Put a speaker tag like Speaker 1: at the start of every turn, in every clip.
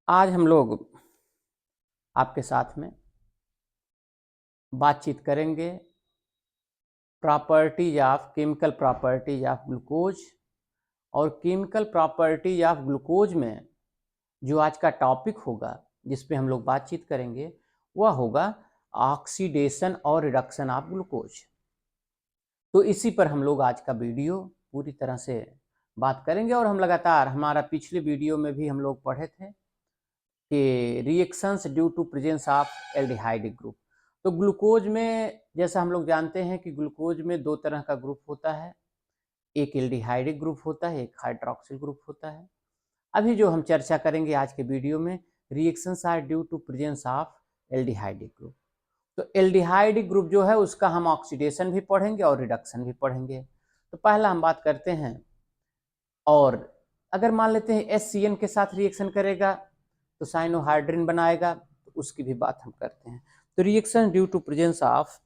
Speaker 1: आज हम लोग आपके साथ में बातचीत करेंगे properties of chemical properties of glucose. और केमिकल प्रॉपर्टीज ऑफ ग्लूकोज में जो आज का टॉपिक होगा जिस पे हम लोग बातचीत करेंगे वह होगा ऑक्सीडेशन और रिडक्शन ऑफ ग्लूकोज। तो इसी पर हम लोग आज का वीडियो पूरी तरह से बात करेंगे। और हम लगातार हमारा पिछले वीडियो में भी हम लोग पढ़े थे कि reactions due to presence of aldehyde group. तो ग्लूकोज में जैसा हम लोग जानते हैं कि ग्लूकोज में दो तरह का ग्रुप होता है, एक एल्डिहाइड ग्रुप होता है, एक हाइड्रोक्सिल ग्रुप होता है। अभी जो हम चर्चा करेंगे आज के वीडियो में, reactions are due to presence of aldehyde group. तो एल्डिहाइड ग्रुप जो है उसका हम ऑक्सीडेशन भी पढ़ेंगे और रिडक्शन भी पढ़ेंगे। तो पहला हम बात करते हैं, और अगर मान लेते हैं HCN के साथ रिएक्शन करेगा तो साइनोहाइड्रिन बनाएगा, तो उसकी भी बात हम करते हैं। तो reaction due to presence of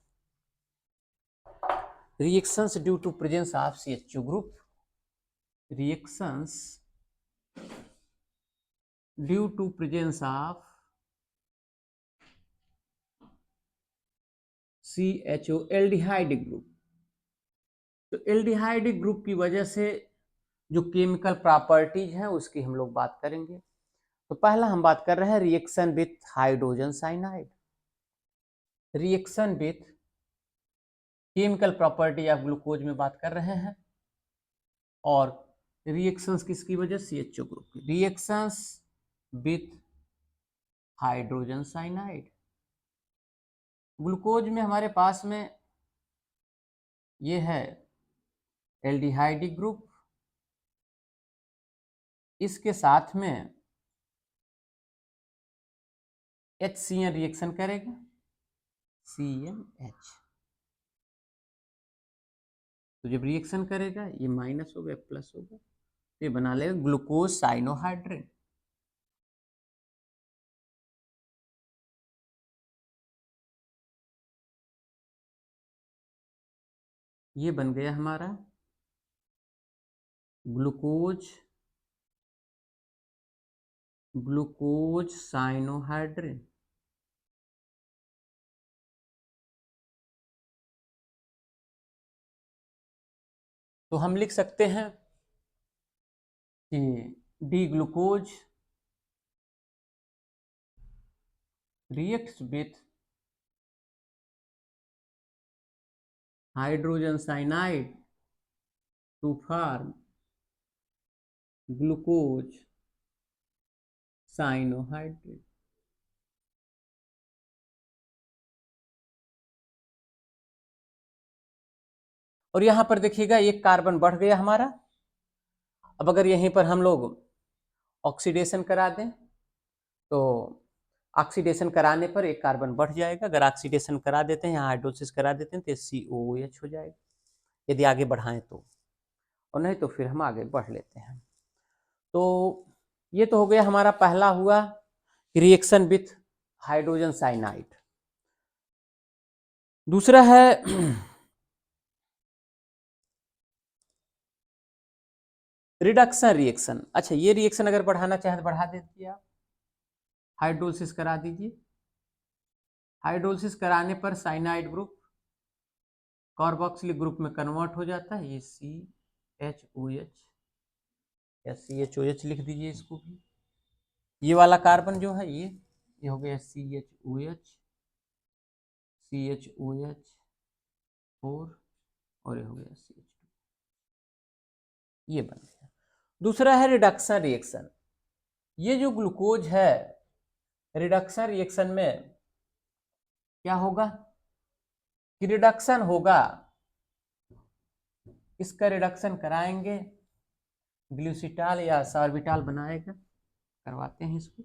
Speaker 1: CH2 group, reactions due to presence of CHO aldehyde group. तो एल्डिहाइड ग्रुप की वजह से जो केमिकल प्रॉपर्टीज हैं उसकी हम लोग बात करेंगे। तो पहला हम बात कर रहे हैं reaction with hydrogen cyanide. Reaction with chemical property of glucose में बात कर रहे हैं। और रिएक्शंस किसकी वजह, CHO ग्रुप की। Reactions with hydrogen cyanide. Glucose में हमारे पास में ये है एल्डिहाइड ग्रुप, इसके साथ में HCN रिएक्शन करेगा, CNH। तो जब रिएक्शन करेगा ये माइनस हो गया प्लस हो गया, तो ये बना लेगा ग्लूकोज साइनोहाइड्रिन। ये बन गया हमारा ग्लूकोज साइनोहाइड्रिन। तो हम लिख सकते हैं कि D glucose reacts with hydrogen cyanide to form glucose cyanohydrate। और यहां पर देखिएगा एक कार्बन बढ़ गया हमारा। अब अगर यहीं पर हम लोग ऑक्सीडेशन करा दें तो ऑक्सीडेशन कराने पर एक कार्बन बढ़ जाएगा। अगर ऑक्सीडेशन करा देते हैं या हाइड्रोलिसिस करा देते हैं तो COOH हो जाएगा, यदि आगे बढ़ाएं तो, और नहीं तो फिर हम आगे बढ़ लेते हैं। तो ये तो हो गया हमारा पहला हुआ रिएक्शन विथ हाइड्रोजन साइनाइड। दूसरा है रिडक्शन रिएक्शन। अच्छा, ये रिएक्शन अगर बढ़ाना चाहे तो बढ़ा देती आप, हाइड्रोलिसिस करा दीजिए। हाइड्रोलिसिस कराने पर साइनाइड ग्रुप कार्बोक्सिलिक ग्रुप में कन्वर्ट हो जाता है, ये CHOH या CHOH लिख दीजिए इसको भी। ये वाला कार्बन जो है ये हो गया CHOH4 और ये हो गया CH2, ये बन गया। दूसरा है रिडक्शन रिएक्शन। ये जो ग्लूकोज है, रिडक्शन रिएक्शन में क्या होगा कि रिडक्शन होगा, इसका रिडक्शन कराएंगे, ग्लूसिटाल या सॉर्बिटाल बनाएगा, करवाते हैं इसको।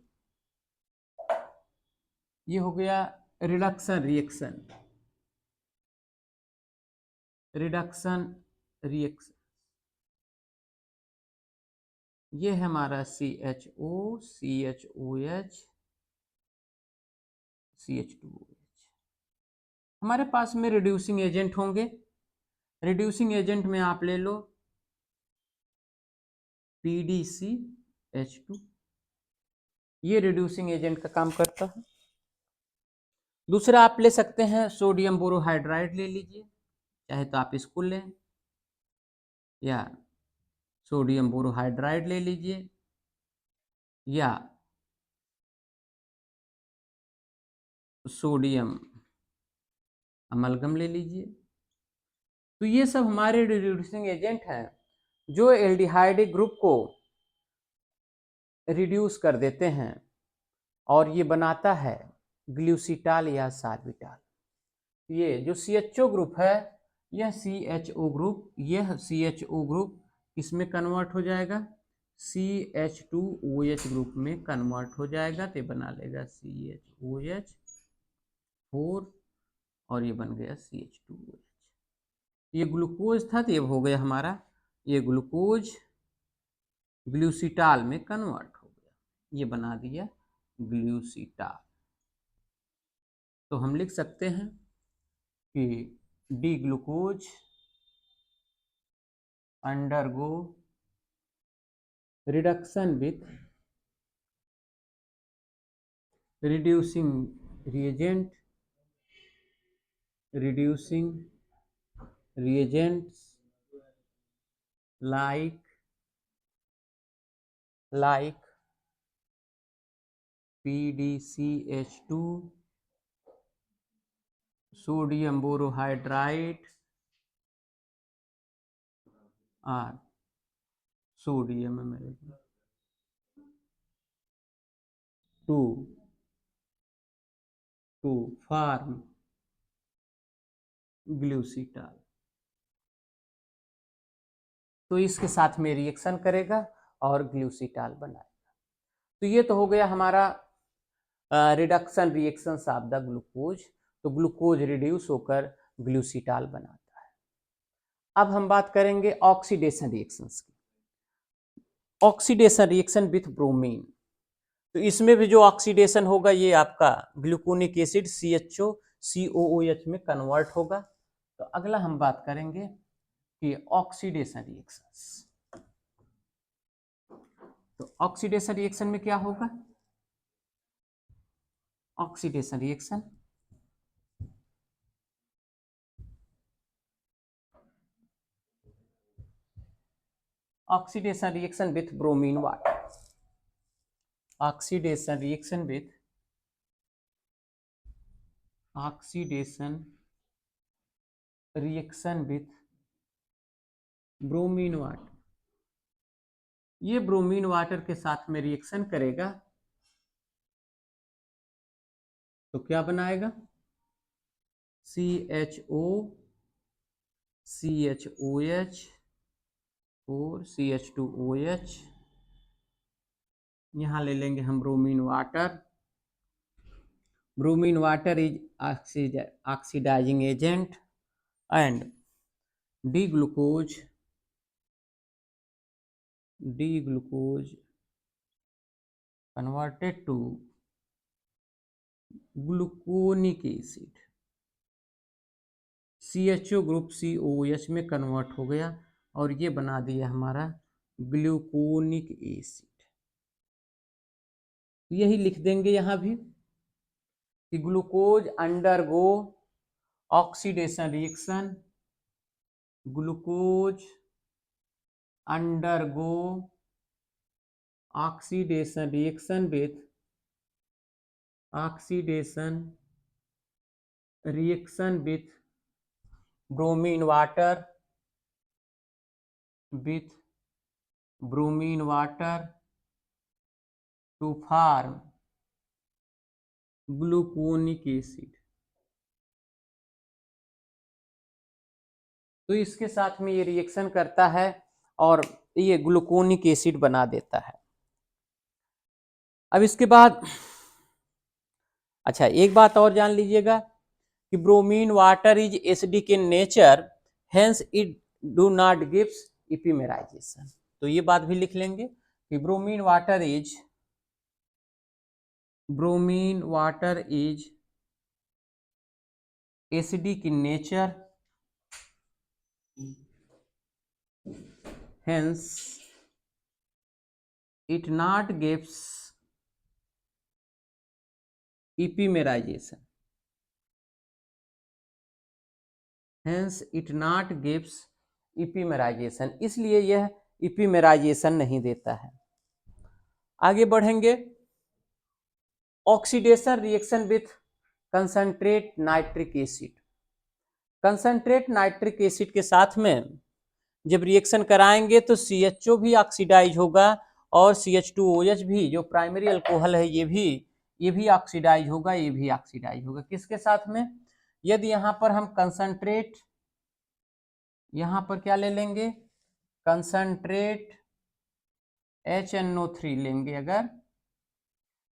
Speaker 1: ये हो गया रिडक्शन रिएक्शन। रिडक्शन रिएक्शन ये है हमारा CHO CHOH CH2OH। हमारे पास में रिड्यूसिंग एजेंट होंगे। रिड्यूसिंग एजेंट में आप ले लो PDCH2, ये रिड्यूसिंग एजेंट का काम करता है। दूसरा आप ले सकते हैं सोडियम बोरोहाइड्राइड ले लीजिए, चाहे तो आप इसको लें या सोडियम बोरोहाइड्राइड ले लीजिए या सोडियम अमलगम ले लीजिए। तो ये सब हमारे रिड्यूसिंग एजेंट हैं जो एल्डिहाइड ग्रुप को रिड्यूस कर देते हैं और ये बनाता है ग्लूसिटाल या सार्बिटाल। ये जो CHO ग्रुप है, यह CHO ग्रुप किसमें कन्वर्ट हो जाएगा, CH2OH ग्रुप में कन्वर्ट हो जाएगा। तो बना लेगा CHOH4 और ये बन गया CH2OH। ये ग्लूकोज था तो ये हो गया हमारा, ये ग्लूकोज ग्लूसिटाल में कन्वर्ट हो गया, ये बना दिया ग्लूसिटाल। तो हम लिख सकते हैं कि D glucose undergo reduction with reducing reagents like PDCH2, sodium borohydride और सोडियम अमेरिकन टू फॉर्म ग्लूसिटाल। तो इसके साथ में रिएक्शन करेगा और ग्लूसिटाल बनाएगा। तो ये तो हो गया हमारा reduction reactions of the glucose. तो ग्लूकोज रिड्यूस होकर ग्लूसिटाल बनाता है। अब हम बात करेंगे ऑक्सीडेशन रिएक्शंस की। ऑक्सीडेशन रिएक्शन विथ ब्रोमीन, तो इसमें भी जो ऑक्सीडेशन होगा ये आपका ग्लूकोनिक एसिड CHO COOH में कन्वर्ट होगा। तो अगला हम बात करेंगे कि ऑक्सीडेशन रिएक्शंस। तो ऑक्सीडेशन रिएक्शन में क्या होगा, oxidation reaction with bromine water, oxidation reaction with bromine water. ये ब्रोमीन वाटर के साथ में रिएक्शन करेगा तो क्या बनाएगा, CHO CHOH और CH2OH। यहाँ ले लेंगे हम bromine water. Bromine water is oxidising agent and D glucose converted to gluconic acid, CHO group COOH में कन्वर्ट हो गया और ये बना दिया हमारा ग्लूकोनिक एसिड। यही लिख देंगे यहाँ भी कि glucose undergo oxidation reaction, glucose undergo oxidation reaction with bromine water to form gluconic acid. तो इसके साथ में ये रिएक्शन करता है और ये ग्लूकोनिक एसिड बना देता है। अब इसके बाद अच्छा एक बात और जान लीजिएगा कि bromine water is acidic in nature, hence it do not gives epimerisation. तो ये बात भी लिख लेंगे कि bromine water is acidic in nature, hence it not gives epimerisation, hence it not gives epimerisation, इसलिए यह इपिमेराइजेशन नहीं देता है। आगे बढ़ेंगे, oxidation reaction with concentrate nitric acid. Concentrate nitric acid के साथ में जब रिएक्शन कराएंगे तो CHO भी ऑक्सीडाइज होगा और CH2OH भी, जो प्राइमरी अल्कोहल है, ये भी ऑक्सीडाइज होगा, ये भी ऑक्सीडाइज होगा। किसके साथ में? यदि यहाँ पर हम कंसंट्रेट, यहाँ पर क्या ले लेंगे, कंसंट्रेट HNO3 लेंगे, अगर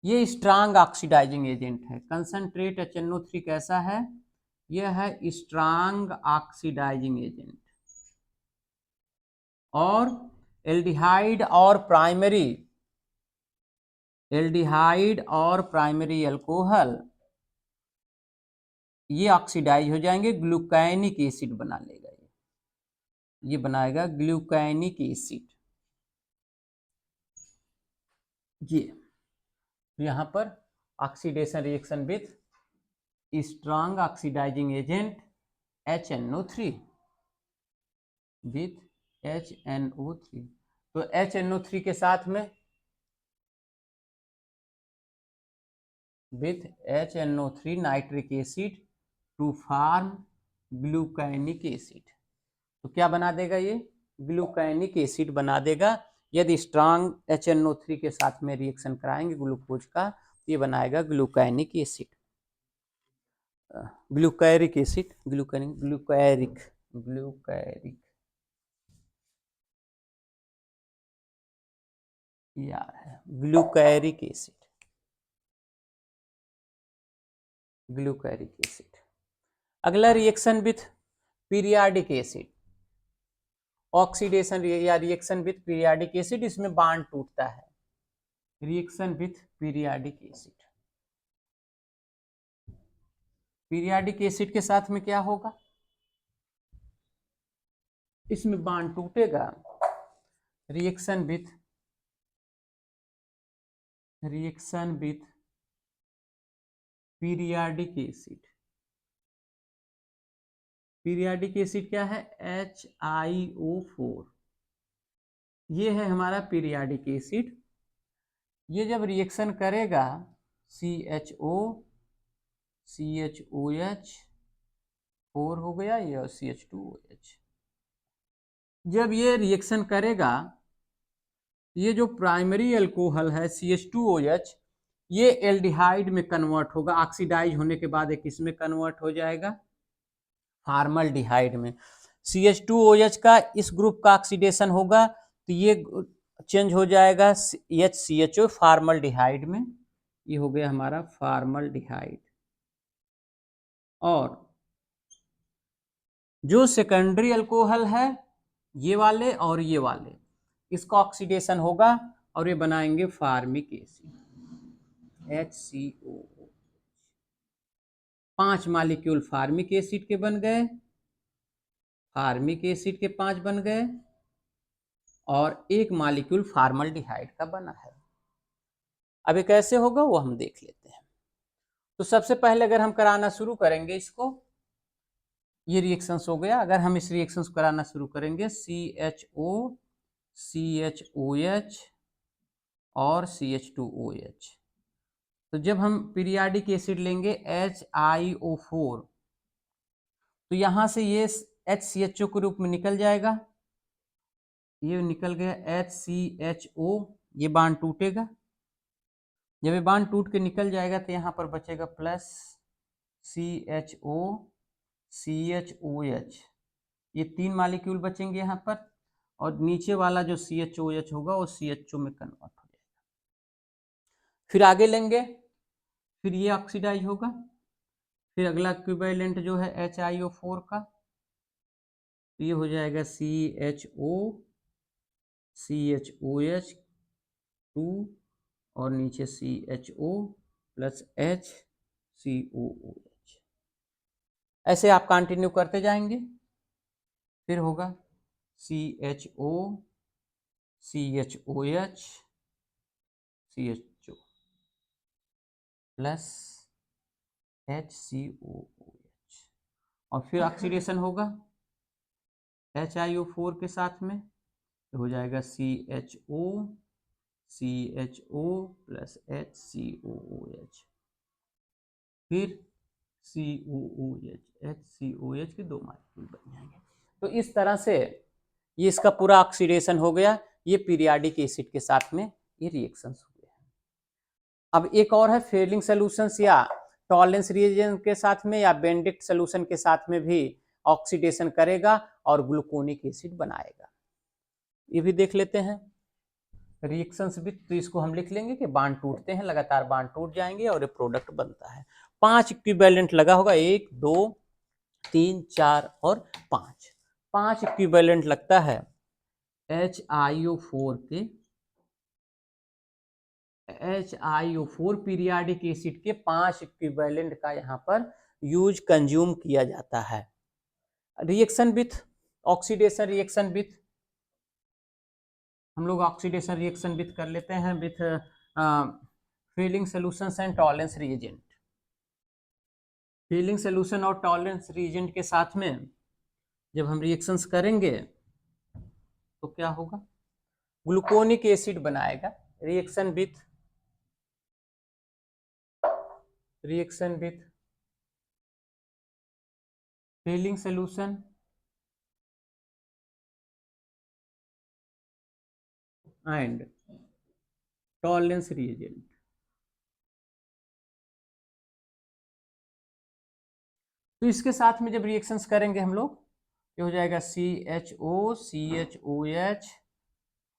Speaker 1: ये स्ट्रांग ऑक्सीडाइजिंग एजेंट है। कंसंट्रेट HNO3 कैसा है? यह है स्ट्रांग ऑक्सीडाइजिंग एजेंट, और एल्डिहाइड और प्राइमरी अल्कोहल ये ऑक्सीडाइज हो जाएंगे, ग्लूकैनिक एसिड बना लेगा, ये बनाएगा ग्लूकैनिक एसिड। ये यहाँ पर oxidation reaction with strong oxidising agent HNO3 with HNO3, तो HNO3 के साथ में with HNO3 nitric acid to form gluconic acid, तो क्या बना देगा? ये ग्लूकैनिक एसिड बना देगा। यदि स्ट्रांग HNO3 के साथ में रिएक्शन कराएंगे ग्लूकोज का, ये बनाएगा ग्लूकैनिक एसिड, ग्लूकैरिक एसिड, ग्लूकैरिक यार है ग्लूकैरिक एसिड, ग्लूकैरिक एसिड। अगला reaction with periodic acid, oxidation या रिएक्शन विथ पीरियाडिक एसिड, इसमें बांड टूटता है। Reaction with periodic acid, periodic acid के साथ में क्या होगा? इसमें बांड टूटेगा। Reaction with periodic acid, periodic acid क्या है? HiO4, ये है हमारा पीरियाडिक एसिड। ये जब रिएक्शन करेगा CHOH 4 हो गया ये, और CH2OH, जब ये रिएक्शन करेगा, ये जो प्राइमरी अल्कोहल है CH2OH, ये एल्डिहाइड में कन्वर्ट होगा, ऑक्सीडाइज होने के बाद एक इसमें कन्वर्ट हो जाएगा फॉर्मल्डिहाइड में। CH2OH का इस ग्रुप का ऑक्सीडेशन होगा तो ये चेंज हो जाएगा HCHO फॉर्मल्डिहाइड में, ये हो गया हमारा फॉर्मल्डिहाइड। और जो सेकेंडरी अल्कोहल है, ये वाले और ये वाले, इसका ऑक्सीडेशन होगा और ये बनाएंगे formic acid HCO। 5 molecule formic acid के बन गए, फार्मिक एसिड के 5 बन गए, और 1 मॉलिक्यूल फॉर्मल्डिहाइड का बना है। अब ये कैसे होगा वो हम देख लेते हैं। तो सबसे पहले अगर हम कराना शुरू करेंगे इसको, ये रिएक्शंस हो गया, अगर हम इस रिएक्शंस को कराना शुरू करेंगे CHO CHOH और CH2OH, तो जब हम पीरियाडिक एसिड लेंगे HiO4, तो यहाँ से ये HCHO के रूप में निकल जाएगा, ये निकल गया HCHO, ये बांड टूटेगा, जब ये बांड टूट के निकल जाएगा तो यहाँ पर बचेगा प्लस CHO CHOH, ये 3 मॉलिक्यूल बचेंगे यहाँ पर, और नीचे वाला जो CHOH होगा वो CHO में कन्वर्ट हो जाएगा। फिर आगे लेंगे, फिर ये ऑक्सीडाइज होगा, फिर अगला इक्विवेलेंट जो है HiO4 का, तो ये हो जाएगा CHO CHOH 2 और नीचे CHO प्लस HCOOH, ऐसे आप कंटिन्यू करते जाएंगे। फिर होगा CHO CHOH CHO plus HCOOH और फिर ऑक्सीडेशन होगा HiO4 के साथ में, तो हो जाएगा CHO प्लस HCOOH, फिर COOH, HCOH के 2 मॉलिक्यूल बन जाएंगे। तो इस तरह से ये इसका पूरा ऑक्सीडेशन हो गया, ये पीरियाडिक एसिड के साथ में ये रिएक्शंस हो गए। अब एक और है फेलिंग सॉल्यूशंस या टॉलरेंस रिएजेंट के साथ में या बेंडिक्ट सॉल्यूशन के साथ में भी ऑक्सीडेशन करेगा और ग्लूकोनिक एसिड बनाएगा। ये भी देख लेते हैं रिएक्शंस भी, तो इसको हम लिख लेंगे कि बांड टूटते हैं, लगातार बांड टूट जाएंगे और ये प्रोडक्ट बनता है। 5 इक्विवेलेंट लगा होगा, 1 2 3 4 और 5 इक्विवेलेंट लगता है HiO4 पीरियाडिक एसिड के 5 इक्विवेलेंट का यहाँ पर यूज कंज्यूम किया जाता है। Reaction with oxidation reaction with, हम लोग ऑक्सीडेशन रिएक्शन विथ कर लेते हैं with feeling solutions and tolerance reagent. Feeling solution और टॉलरेंस रिएजेंट के साथ में जब हम रिएक्शंस करेंगे तो क्या होगा, ग्लूकोनिक एसिड बनाएगा। Reaction with feeling solution and tolerance reagent. तो इसके साथ में जब रिएक्शंस करेंगे हम लोग, ये हो जाएगा CHOCHOH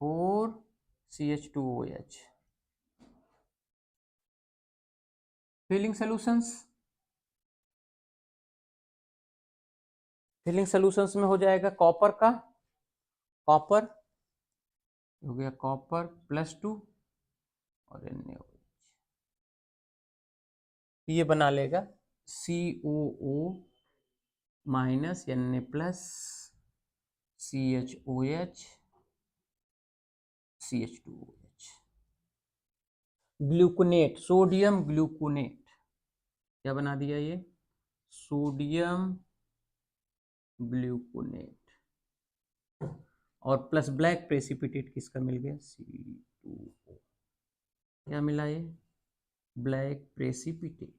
Speaker 1: 4 CH2OH। फीलिंग सॉल्यूशंस में हो जाएगा कॉपर हो गया कॉपर +2 और NaOH, ये बना लेगा COO minus Na plus CHOH CH2OH। Gluconate, sodium gluconate, क्या बना दिया ये, सोडियम ग्लूकोनेट, और प्लस ब्लैक प्रेसिपिटेट किसका मिल गया, C2O, क्या मिला ये, ब्लैक प्रेसिपिटेट।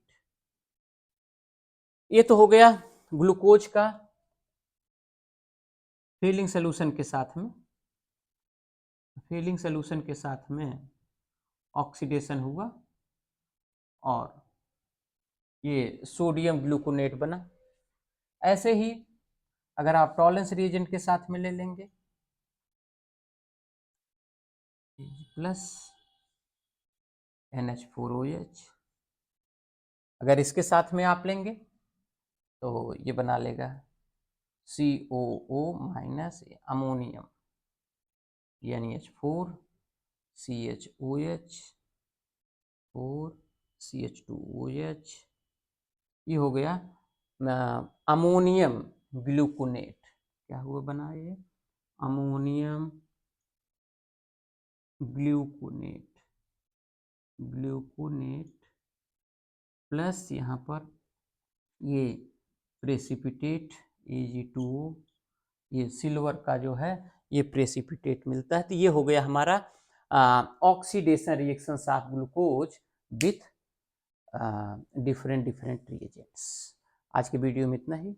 Speaker 1: ये तो हो गया ग्लूकोज का फीलिंग सॉल्यूशन के साथ में ऑक्सीडेशन हुआ और ये सोडियम ग्लूकोनेट बना। ऐसे ही अगर आप टॉलरेंस रिएजेंट के साथ में ले लेंगे प्लस NH4OH, अगर इसके साथ में आप लेंगे तो ये बना लेगा COO minus ammonium NH4 CHOH 4 CH2OH, ये हो गया अमोनियम ग्लूकोनेट। क्या हुआ बना ये, अमोनियम ग्लूकोनेट प्लस यहाँ पर ये प्रेसिपिटेट Ag2O, ये सिल्वर का जो है ये प्रेसिपिटेट मिलता है। तो ये हो गया हमारा oxidation reactions of glucose with different reagents. आज के वीडियो में इतना ही।